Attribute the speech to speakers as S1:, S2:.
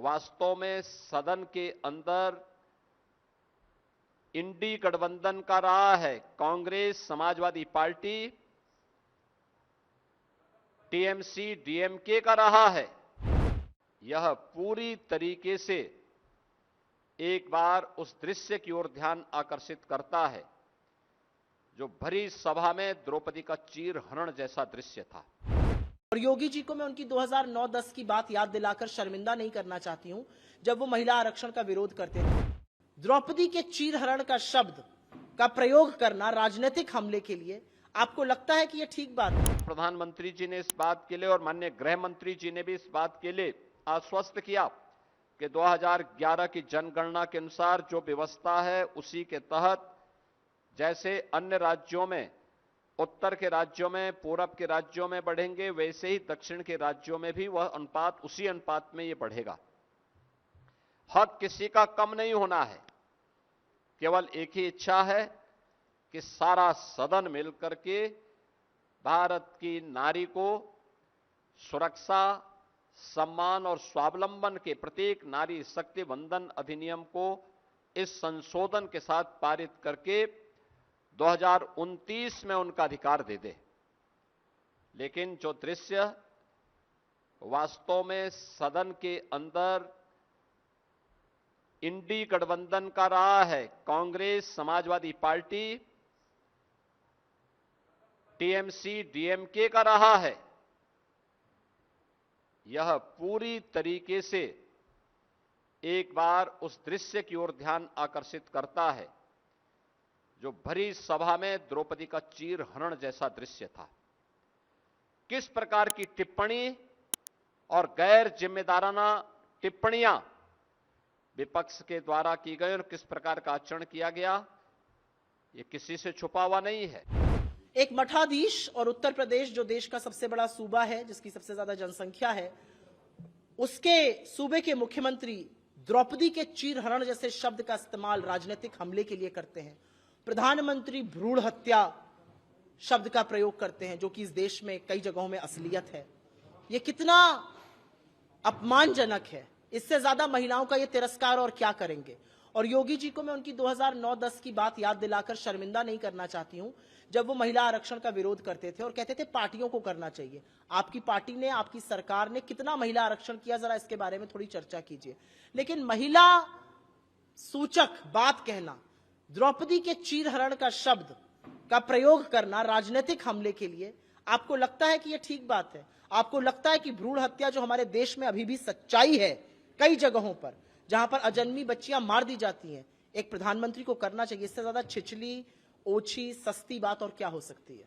S1: वास्तव में सदन के अंदर इंडी गठबंधन का रहा है। Congress, Samajwadi party, TMC, DMK का रहा है। यह पूरी तरीके से एक बार उस दृश्य की ओर ध्यान आकर्षित करता है जो भरी सभा में द्रौपदी का चीरहरण जैसा दृश्य था।
S2: और योगी जी को मैं उनकी 2009-10 की बात याद दिलाकर शर्मिंदा नहीं करना चाहती हूं, जब वो महिला आरक्षण का विरोध करते थे। द्रौपदी के चीरहरण का शब्द का प्रयोग करना राजनीतिक हमले के लिए, आपको लगता है कि यह ठीक बात है?
S1: प्रधानमंत्री जी ने इस बात के लिए और माननीय गृह मंत्री जी ने भी इस बात के लिए आश्वस्त किया कि 2011 की जनगणना के अनुसार जो व्यवस्था है उसी के तहत जैसे अन्य राज्यों में, उत्तर के राज्यों में, पूरब के राज्यों में बढ़ेंगे, वैसे ही दक्षिण के राज्यों में भी वह अनुपात, उसी अनुपात में ये बढ़ेगा। हक किसी का कम नहीं होना है। केवल एक ही इच्छा है कि सारा सदन मिलकर के भारत की नारी को सुरक्षा, सम्मान और स्वावलंबन के प्रत्येक नारी शक्ति वंदन अधिनियम को इस संशोधन के साथ पारित करके 2029 में उनका अधिकार दे दे। लेकिन जो दृश्य वास्तव में सदन के अंदर इंडी गठबंधन का रहा है, Congress, Samajwadi party, TMC, DMK का रहा है, यह पूरी तरीके से एक बार उस दृश्य की ओर ध्यान आकर्षित करता है जो भरी सभा में द्रौपदी का चीरहरण जैसा दृश्य था। किस प्रकार की टिप्पणी और गैर जिम्मेदाराना टिप्पणियां विपक्ष के द्वारा की गई और किस प्रकार का आचरण किया गया, यह किसी से छुपा हुआ नहीं है।
S2: एक मठाधीश और उत्तर प्रदेश जो देश का सबसे बड़ा सूबा है, जिसकी सबसे ज्यादा जनसंख्या है, उसके सूबे के मुख्यमंत्री द्रौपदी के चीरहरण जैसे शब्द का इस्तेमाल राजनीतिक हमले के लिए करते हैं। प्रधानमंत्री भ्रूण हत्या शब्द का प्रयोग करते हैं, जो कि इस देश में कई जगहों में असलियत है। यह कितना अपमानजनक है। इससे ज्यादा महिलाओं का यह तिरस्कार और क्या करेंगे। और योगी जी को मैं उनकी 2009-10 की बात याद दिलाकर शर्मिंदा नहीं करना चाहती हूं, जब वो महिला आरक्षण का विरोध करते थे और कहते थे पार्टियों को करना चाहिए। आपकी पार्टी ने, आपकी सरकार ने कितना महिला आरक्षण किया, जरा इसके बारे में थोड़ी चर्चा कीजिए। लेकिन महिला सूचक बात कहना, द्रौपदी के चीरहरण का शब्द का प्रयोग करना राजनीतिक हमले के लिए, आपको लगता है कि यह ठीक बात है? आपको लगता है कि भ्रूण हत्या जो हमारे देश में अभी भी सच्चाई है, कई जगहों पर जहां पर अजन्मी बच्चियां मार दी जाती हैं, एक प्रधानमंत्री को करना चाहिए? इससे ज्यादा छिछली, ओछी, सस्ती बात और क्या हो सकती है?